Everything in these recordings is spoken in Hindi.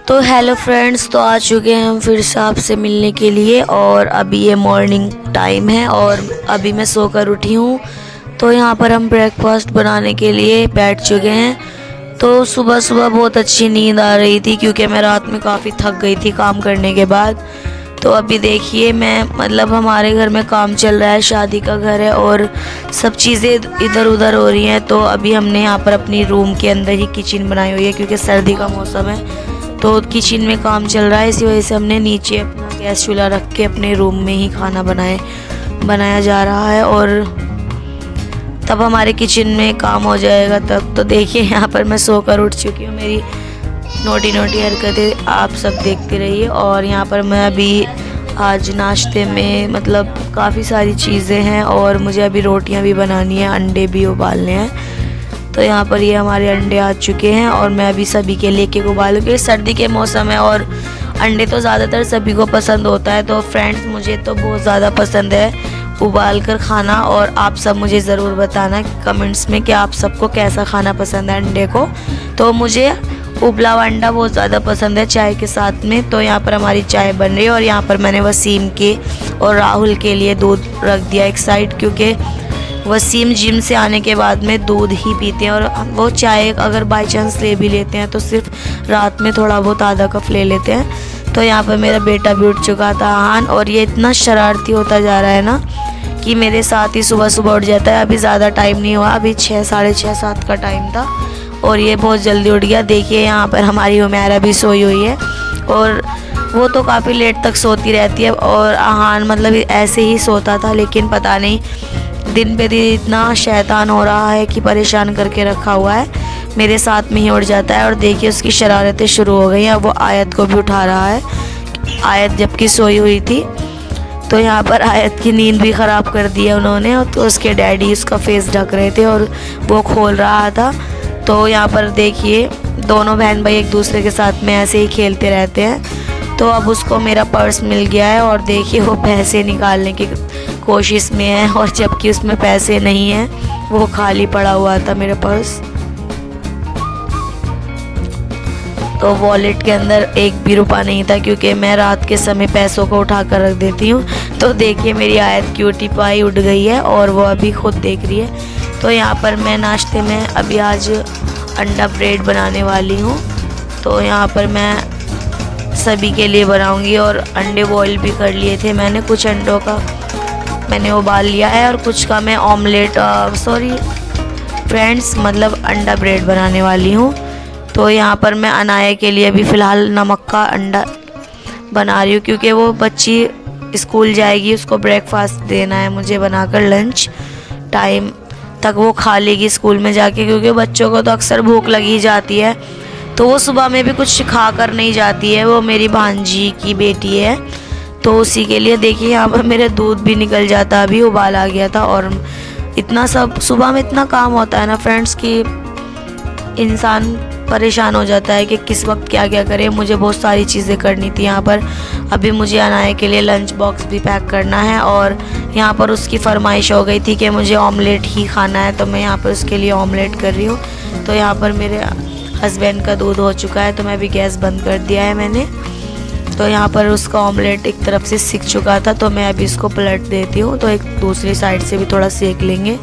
तो हेलो फ्रेंड्स, तो आ चुके हैं हम फिर से आपसे मिलने के लिए। और अभी ये मॉर्निंग टाइम है और अभी मैं सोकर उठी हूँ। तो यहाँ पर हम ब्रेकफास्ट बनाने के लिए बैठ चुके हैं। तो सुबह सुबह बहुत अच्छी नींद आ रही थी क्योंकि मैं रात में काफ़ी थक गई थी काम करने के बाद। तो अभी देखिए हमारे घर में काम चल रहा है, शादी का घर है और सब चीज़ें इधर उधर हो रही हैं। तो अभी हमने यहाँ पर अपनी रूम के अंदर ही किचन बनाई हुई है क्योंकि सर्दी का मौसम है। तो किचन में काम चल रहा है, इसी वजह से हमने नीचे अपना गैस चूल्हा रख के अपने रूम में ही खाना बनाया जा रहा है। और तब हमारे किचन में काम हो जाएगा तब। तो देखिए यहाँ पर मैं सोकर उठ चुकी हूँ, मेरी नोटी हरकतें आप सब देखते रहिए। और यहाँ पर मैं अभी आज नाश्ते में काफ़ी सारी चीज़ें हैं और मुझे अभी रोटियाँ भी बनानी है, अंडे भी उबालने हैं। तो यहाँ पर ये हमारे अंडे आ चुके हैं और मैं अभी सभी के लिए केक उबालूँगी। सर्दी के मौसम है और अंडे तो ज़्यादातर सभी को पसंद होता है। तो फ्रेंड्स, मुझे तो बहुत ज़्यादा पसंद है उबाल कर खाना। और आप सब मुझे ज़रूर बताना कमेंट्स में कि आप सबको कैसा खाना पसंद है अंडे को। तो मुझे उबला हुआ अंडा बहुत ज़्यादा पसंद है चाय के साथ में। तो यहाँ पर हमारी चाय बन रही है और यहाँ पर मैंने वसीम के और राहुल के लिए दूध रख दिया एक साइड, क्योंकि वसीम जिम से आने के बाद में दूध ही पीते हैं और वो चाय अगर बाई चांस ले भी लेते हैं तो सिर्फ रात में थोड़ा बहुत आधा कप ले लेते हैं। तो यहाँ पर मेरा बेटा भी उठ चुका था आहान, और ये इतना शरारती होता जा रहा है ना कि मेरे साथ ही सुबह सुबह उठ जाता है। अभी ज़्यादा टाइम नहीं हुआ, अभी 6, साढ़े 6, 7 का टाइम था और ये बहुत जल्दी उठ गया। देखिए यहाँ पर हमारी उमैरा भी सोई हुई है और वो तो काफ़ी लेट तक सोती रहती है। और आहान ऐसे ही सोता था, लेकिन पता नहीं दिन पे दिन इतना शैतान हो रहा है कि परेशान करके रखा हुआ है, मेरे साथ में ही उठ जाता है। और देखिए उसकी शरारतें शुरू हो गई हैं। अब वो आयत को भी उठा रहा है, आयत जबकि सोई हुई थी। तो यहाँ पर आयत की नींद भी ख़राब कर दी है उन्होंने। और तो उसके डैडी उसका फेस ढक रहे थे और वो खोल रहा था। तो यहाँ पर देखिए दोनों बहन भाई एक दूसरे के साथ में ऐसे ही खेलते रहते हैं। तो अब उसको मेरा पर्स मिल गया है और देखिए वो पैसे निकालने की कोशिश में है, और जबकि उसमें पैसे नहीं है, वो खाली पड़ा हुआ था मेरा पर्स। तो वॉलेट के अंदर एक भी रुपया नहीं था क्योंकि मैं रात के समय पैसों को उठा कर रख देती हूँ। तो देखिए मेरी आयत क्यूटी पाई उठ गई है और वो अभी खुद देख रही है। तो यहाँ पर मैं नाश्ते में अभी आज अंडा ब्रेड बनाने वाली हूँ। तो यहाँ पर मैं सभी के लिए बनाऊँगी और अंडे बॉईल भी कर लिए थे मैंने। कुछ अंडों का मैंने उबाल लिया है और कुछ का मैं ऑमलेट अंडा ब्रेड बनाने वाली हूँ। तो यहाँ पर मैं अनाया के लिए भी फ़िलहाल नमक का अंडा बना रही हूँ क्योंकि वो बच्ची स्कूल जाएगी, उसको ब्रेकफास्ट देना है मुझे बनाकर, लंच टाइम तक वो खा लेगी स्कूल में जाके, क्योंकि बच्चों को तो अक्सर भूख लगी जाती है। तो वो सुबह में भी कुछ खा कर नहीं जाती है, वो मेरी भांजी की बेटी है। तो उसी के लिए देखिए यहाँ पर मेरे दूध भी निकल जाता, अभी उबाल आ गया था। और इतना सब सुबह में इतना काम होता है ना फ्रेंड्स कि इंसान परेशान हो जाता है कि किस वक्त क्या क्या करे। मुझे बहुत सारी चीज़ें करनी थी यहाँ पर। अभी मुझे अनाया के लिए लंच बॉक्स भी पैक करना है और यहाँ पर उसकी फरमाइश हो गई थी कि मुझे ऑमलेट ही खाना है, तो मैं यहाँ पर उसके लिए ऑमलेट कर रही हूँ। तो यहाँ पर मेरे हस्बैंड का दूध हो चुका है, तो मैं अभी गैस बंद कर दिया है मैंने। तो यहाँ पर उसका ऑमलेट एक तरफ से सिक चुका था, तो मैं अभी इसको पलट देती हूँ, तो एक दूसरी साइड से भी थोड़ा सेक लेंगे।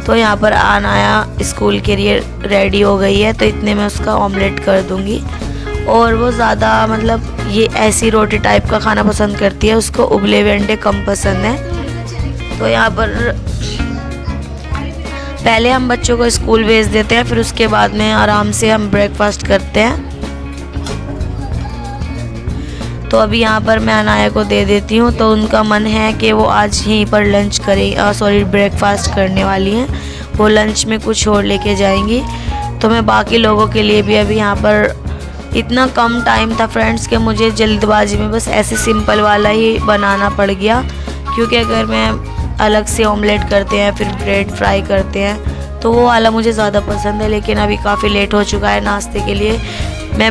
तो यहाँ पर अनाया स्कूल के लिए रेडी हो गई है, तो इतने में उसका ऑमलेट कर दूँगी। और वो ज़्यादा ये ऐसी रोटी टाइप का खाना पसंद करती है, उसको उबले हुए अंडे कम पसंद है। तो यहाँ पर पहले हम बच्चों को स्कूल भेज देते हैं, फिर उसके बाद में आराम से हम ब्रेकफास्ट करते हैं। तो अभी यहाँ पर मैं अनाया को दे देती हूँ। तो उनका मन है कि वो आज यहीं पर लंच ब्रेकफास्ट करने वाली हैं, वो लंच में कुछ और लेके जाएंगी। तो मैं बाकी लोगों के लिए भी अभी यहाँ पर इतना कम टाइम था फ्रेंड्स कि मुझे जल्दबाजी में बस ऐसे सिंपल वाला ही बनाना पड़ गया, क्योंकि अगर मैं अलग से ऑमलेट करते हैं फिर ब्रेड फ्राई करते हैं तो वो वाला मुझे ज़्यादा पसंद है। लेकिन अभी काफ़ी लेट हो चुका है नाश्ते के लिए। मैं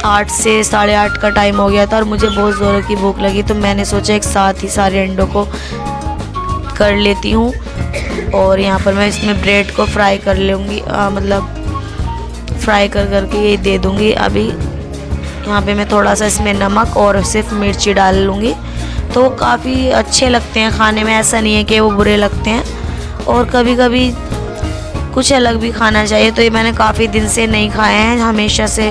8 से साढ़े 8 का टाइम हो गया था और मुझे बहुत ज़ोरों की भूख लगी, तो मैंने सोचा एक साथ ही सारे अंडों को कर लेती हूँ। और यहाँ पर मैं इसमें ब्रेड को फ्राई कर लूँगी, फ्राई करके ये दे दूँगी अभी। यहाँ पे मैं थोड़ा सा इसमें नमक और सिर्फ मिर्ची डाल लूँगी। तो काफ़ी अच्छे लगते हैं खाने में, ऐसा नहीं है कि वो बुरे लगते हैं। और कभी कभी कुछ अलग भी खाना चाहिए। तो ये मैंने काफ़ी दिन से नहीं खाए हैं, हमेशा से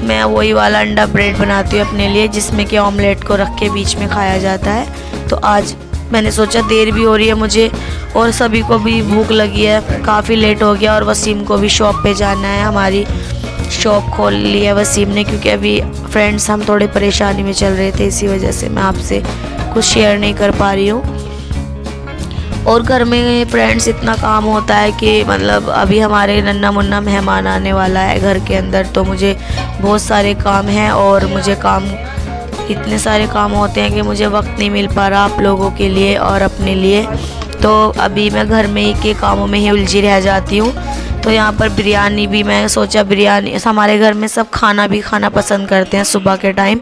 मैं वही वाला अंडा ब्रेड बनाती हूँ अपने लिए, जिसमें कि ऑमलेट को रख के बीच में खाया जाता है। तो आज मैंने सोचा देर भी हो रही है मुझे और सभी को भी भूख लगी है, काफ़ी लेट हो गया और वसीम को भी शॉप पे जाना है। हमारी शॉप खोल ली है वसीम ने, क्योंकि अभी फ्रेंड्स हम थोड़े परेशानी में चल रहे थे, इसी वजह से मैं आपसे कुछ शेयर नहीं कर पा रही हूँ। और घर में फ्रेंड्स इतना काम होता है कि मतलब अभी हमारे नन्ना मुन्ना मेहमान आने वाला है घर के अंदर, तो मुझे बहुत सारे काम हैं और मुझे इतने सारे काम होते हैं कि मुझे वक्त नहीं मिल पा रहा आप लोगों के लिए और अपने लिए। तो अभी मैं घर में ही के कामों में ही उलझी रह जाती हूँ। तो यहाँ पर बिरयानी भी मैं सोचा, बिरयानी हमारे घर में सब खाना भी खाना पसंद करते हैं सुबह के टाइम।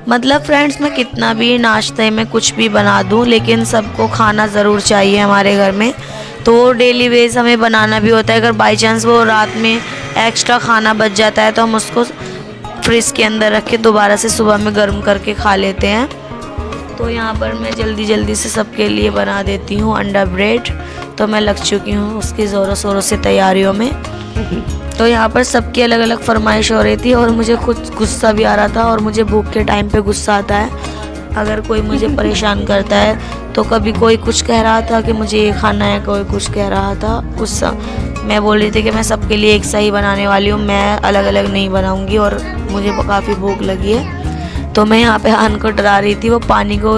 मतलब फ्रेंड्स मैं कितना भी नाश्ते में कुछ भी बना दूँ, लेकिन सबको खाना ज़रूर चाहिए हमारे घर में। तो डेली बेस हमें बनाना भी होता है। अगर बाई चांस वो रात में एक्स्ट्रा खाना बच जाता है तो हम उसको फ्रिज के अंदर रख के दोबारा से सुबह में गर्म करके खा लेते हैं। तो यहाँ पर मैं जल्दी जल्दी से सबके लिए बना देती हूँ अंडा ब्रेड। तो मैं लग चुकी हूँ उसकी ज़ोरों शोरों से तैयारियों में। तो यहाँ पर सबकी अलग अलग फरमाइश हो रही थी और मुझे खुद गुस्सा भी आ रहा था। और मुझे भूख के टाइम पे गुस्सा आता है अगर कोई मुझे परेशान करता है। तो कभी कोई कुछ कह रहा था कि मुझे ये खाना है, कोई कुछ कह रहा था गुस्सा। मैं बोल रही थी कि मैं सबके लिए एक सा ही बनाने वाली हूँ, मैं अलग अलग नहीं बनाऊँगी और मुझे काफ़ी भूख लगी है। तो मैं यहाँ पे हान को डरा रही थी, वो पानी को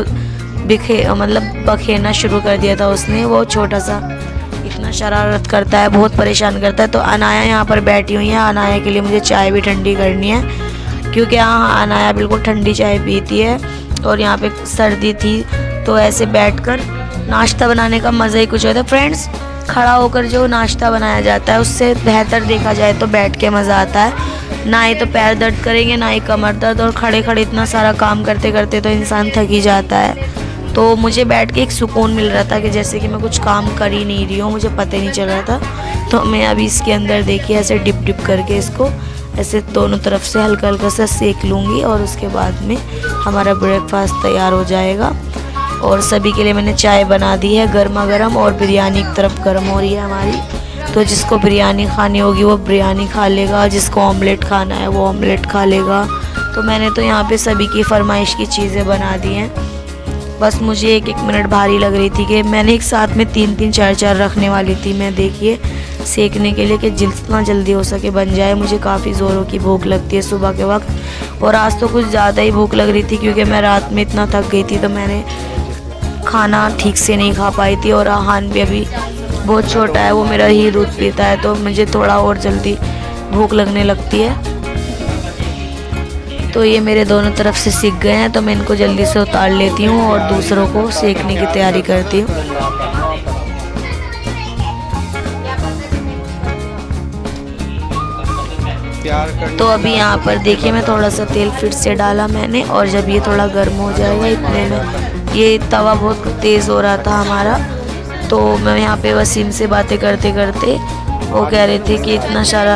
बखेरना शुरू कर दिया था उसने। वो छोटा सा इतना शरारत करता है, बहुत परेशान करता है। तो अनाया यहाँ पर बैठी हुई है, अनाया के लिए मुझे चाय भी ठंडी करनी है, क्योंकि यहाँ अनाया बिल्कुल ठंडी चाय पीती है। और यहाँ पे सर्दी थी तो ऐसे बैठकर नाश्ता बनाने का मज़ा ही कुछ होता है फ्रेंड्स। खड़ा होकर जो नाश्ता बनाया जाता है उससे बेहतर देखा जाए तो बैठ के मज़ा आता है। ना ही तो पैर दर्द करेंगे, ना ही कमर दर्द, और खड़े खड़े इतना सारा काम करते करते तो इंसान थक ही जाता है। तो मुझे बैठ के एक सुकून मिल रहा था कि जैसे कि मैं कुछ काम कर ही नहीं रही हूँ, मुझे पता ही नहीं चल रहा था। तो मैं अभी इसके अंदर देखिए ऐसे डिप डिप करके इसको ऐसे दोनों तरफ से हल्का हल्का सा सेक लूँगी और उसके बाद में हमारा ब्रेकफास्ट तैयार हो जाएगा। और सभी के लिए मैंने चाय बना दी है गर्मा गर्म, और बिरयानी एक तरफ गर्म हो रही है हमारी। तो जिसको बिरयानी खानी होगी वो बिरयानी खा लेगा, जिसको ऑमलेट खाना है वो ऑमलेट खा लेगा। तो मैंने तो यहाँ पे सभी की फरमाइश की चीज़ें बना दी हैं। बस मुझे एक एक मिनट भारी लग रही थी कि मैंने एक साथ में 3-3 4-4 रखने वाली थी मैं, देखिए सेकने के लिए कि जितना जल्दी हो सके बन जाए। मुझे काफ़ी ज़ोरों की भूख लगती है सुबह के वक्त, और आज तो कुछ ज़्यादा ही भूख लग रही थी क्योंकि मैं रात में इतना थक गई थी तो मैंने खाना ठीक से नहीं खा पाई थी। और आहान भी अभी बहुत छोटा है, वो मेरा ही दूध पीता है, तो मुझे थोड़ा और जल्दी भूख लगने लगती है। तो ये मेरे दोनों तरफ से सीख गए हैं, तो मैं इनको जल्दी से उतार लेती हूँ और दूसरों को सेकने की तैयारी करती हूँ। तो अभी यहाँ पर देखिए मैं थोड़ा सा तेल फिर से डाला मैंने, और जब ये थोड़ा गर्म हो जाएगा इतने में, ये तवा बहुत तेज़ हो रहा था हमारा। तो मैं यहाँ पे वसीम से बातें करते करते वो कह रहे थे कि इतना सारा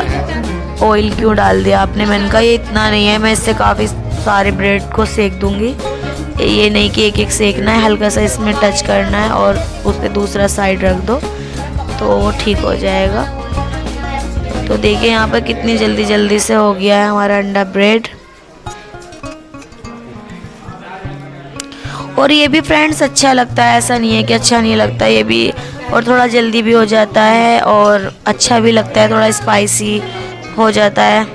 ऑयल क्यों डाल दिया आपने। मैंने कहा ये इतना नहीं है, मैं इससे काफ़ी सारे ब्रेड को सेक दूंगी, ये नहीं कि एक एक सेकना है, हल्का सा इसमें टच करना है और उस पर दूसरा साइड रख दो तो वो ठीक हो जाएगा। तो देखिए यहाँ पर कितनी जल्दी जल्दी से हो गया है हमारा अंडा ब्रेड। और ये भी फ्रेंड्स अच्छा लगता है, ऐसा नहीं है कि अच्छा नहीं लगता, ये भी और थोड़ा जल्दी भी हो जाता है और अच्छा भी लगता है, थोड़ा स्पाइसी हो जाता है।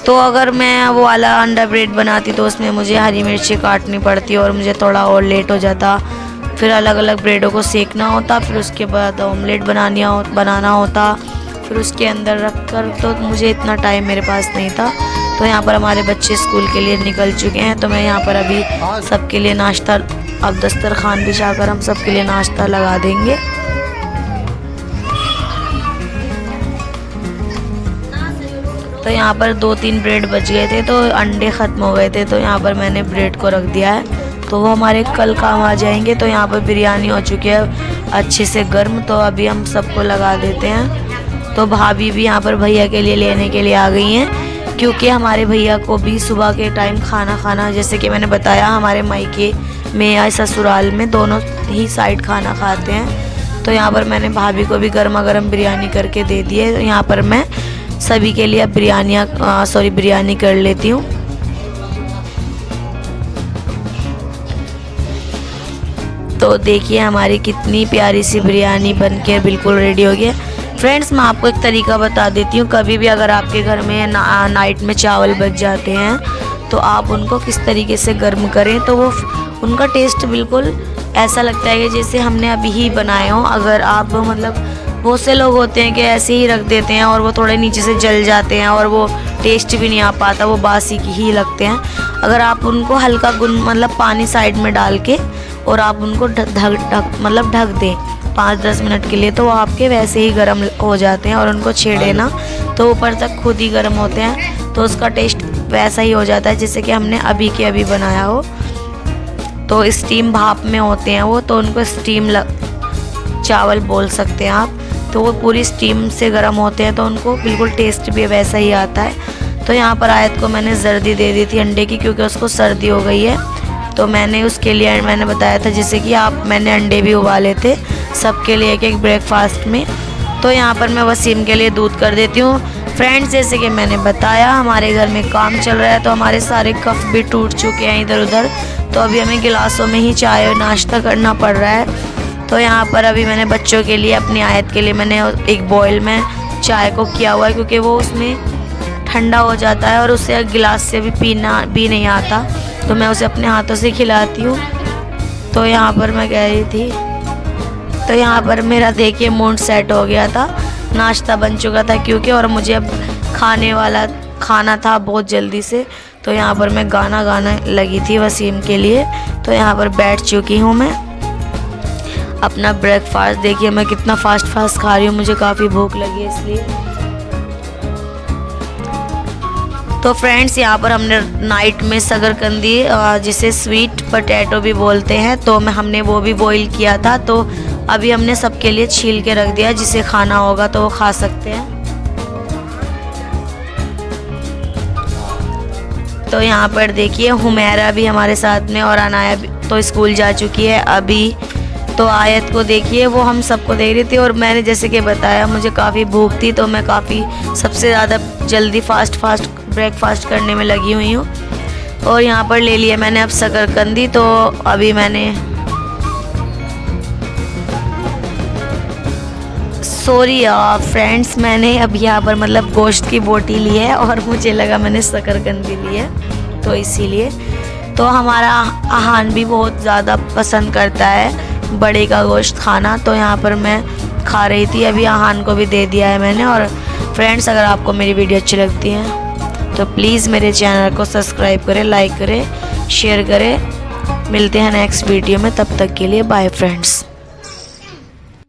तो अगर मैं वो वाला अंडा ब्रेड बनाती तो उसमें मुझे हरी मिर्ची काटनी पड़ती और मुझे थोड़ा और लेट हो जाता, फिर अलग अलग ब्रेडों को सेकना होता, फिर उसके बाद ऑमलेट बनाना होता, फिर उसके अंदर रख कर, तो मुझे इतना टाइम मेरे पास नहीं था। तो यहाँ पर हमारे बच्चे स्कूल के लिए निकल चुके हैं, तो मैं यहाँ पर अभी सबके लिए नाश्ता, अब दस्तरखान बिछाकर हम सबके लिए नाश्ता लगा देंगे। तो यहाँ पर 2-3 ब्रेड बच गए थे, तो अंडे ख़त्म हो गए थे, तो यहाँ पर मैंने ब्रेड को रख दिया है, तो वो हमारे कल काम आ जाएंगे। तो यहाँ पर बिरयानी हो चुकी है अच्छे से गर्म, तो अभी हम सबको लगा देते हैं। तो भाभी भी यहाँ पर भैया के लिए लेने के लिए आ गई हैं, क्योंकि हमारे भैया को भी सुबह के टाइम खाना खाना, जैसे कि मैंने बताया हमारे मायके में या ससुराल में दोनों ही साइड खाना खाते हैं। तो यहाँ पर मैंने भाभी को भी गर्मा गर्म बिरयानी करके दे दी है। यहाँ पर मैं सभी के लिए अब बिरयानी कर लेती हूँ। तो देखिए हमारी कितनी प्यारी सी बिरयानी बनके बिल्कुल रेडी हो गई है। फ्रेंड्स, मैं आपको एक तरीका बता देती हूँ। कभी भी अगर आपके घर में नाइट में चावल बच जाते हैं तो आप उनको किस तरीके से गर्म करें तो वो उनका टेस्ट बिल्कुल ऐसा लगता है कि जैसे हमने अभी ही बनाए हों। अगर आप मतलब बहुत से लोग होते हैं कि ऐसे ही रख देते हैं और वो थोड़े नीचे से जल जाते हैं और वो टेस्ट भी नहीं आ पाता, वो बासी की ही लगते हैं। अगर आप उनको हल्का मतलब पानी साइड में डाल के और आप उनको ढक दें 5-10 मिनट के लिए, तो वो आपके वैसे ही गर्म हो जाते हैं और उनको छेड़े ना तो ऊपर तक खुद ही गर्म होते हैं। तो उसका टेस्ट वैसा ही हो जाता है जैसे कि हमने अभी के अभी बनाया हो। तो स्टीम भाप में होते हैं वो, तो उनको स्टीम चावल बोल सकते हैं आप। तो वो पूरी स्टीम से गर्म होते हैं तो उनको बिल्कुल टेस्ट भी वैसा ही आता है। तो यहाँ पर आयत को मैंने जर्दी दे दी थी अंडे की, क्योंकि उसको सर्दी हो गई है। तो मैंने उसके लिए मैंने बताया था जैसे कि मैंने अंडे भी उबाले थे सबके लिए एक ब्रेकफास्ट में। तो यहाँ पर मैं वसीम के लिए दूध कर देती हूँ। फ्रेंड्स, जैसे कि मैंने बताया हमारे घर में काम चल रहा है तो हमारे सारे कप भी टूट चुके हैं इधर उधर। तो अभी हमें गिलासों में ही चाय और नाश्ता करना पड़ रहा है। तो यहाँ पर अभी मैंने बच्चों के लिए अपनी आयत के लिए मैंने एक बॉयल में चाय को किया हुआ है, क्योंकि वो उसमें ठंडा हो जाता है और उससे गिलास से भी पीना भी नहीं आता, तो मैं उसे अपने हाथों से खिलाती हूँ। तो यहाँ पर मैं कह रही थी, तो यहाँ पर मेरा देखिए मूड सेट हो गया था, नाश्ता बन चुका था क्योंकि, और मुझे अब खाना था बहुत जल्दी से। तो यहाँ पर मैं गाना लगी थी वसीम के लिए। तो यहाँ पर बैठ चुकी हूँ मैं अपना ब्रेकफास्ट। देखिए मैं कितना फास्ट खा रही हूँ, मुझे काफ़ी भूख लगी है इसलिए। तो फ्रेंड्स, यहाँ पर हमने नाइट में शकरकंदी जिसे स्वीट पोटैटो भी बोलते हैं, तो हमने वो भी बॉईल किया था। तो अभी हमने सबके लिए छील के रख दिया, जिसे खाना होगा तो वो खा सकते हैं। तो यहाँ पर देखिए हुमैरा भी हमारे साथ में और अनाया भी तो स्कूल जा चुकी है अभी। तो आयत को देखिए वो हम सबको देख रही थी, और मैंने जैसे कि बताया मुझे काफ़ी भूख थी तो मैं काफ़ी सबसे ज़्यादा जल्दी फास्ट ब्रेकफास्ट करने में लगी हुई हूँ। और यहाँ पर ले लिया मैंने अब शकरकंदी। तो अभी मैंने फ्रेंड्स, मैंने अब यहाँ पर मतलब गोश्त की बोटी ली है और मुझे लगा मैंने शकरकंदी ली है, तो इसीलिए। तो हमारा आहान भी बहुत ज़्यादा पसंद करता है बड़े का गोश्त खाना, तो यहाँ पर मैं खा रही थी। अभी आहान को भी दे दिया है मैंने। और फ्रेंड्स, अगर आपको मेरी वीडियो अच्छी लगती है तो प्लीज़ मेरे चैनल को सब्सक्राइब करें, लाइक करें, शेयर करें। मिलते हैं नेक्स्ट वीडियो में, तब तक के लिए बाय फ्रेंड्स।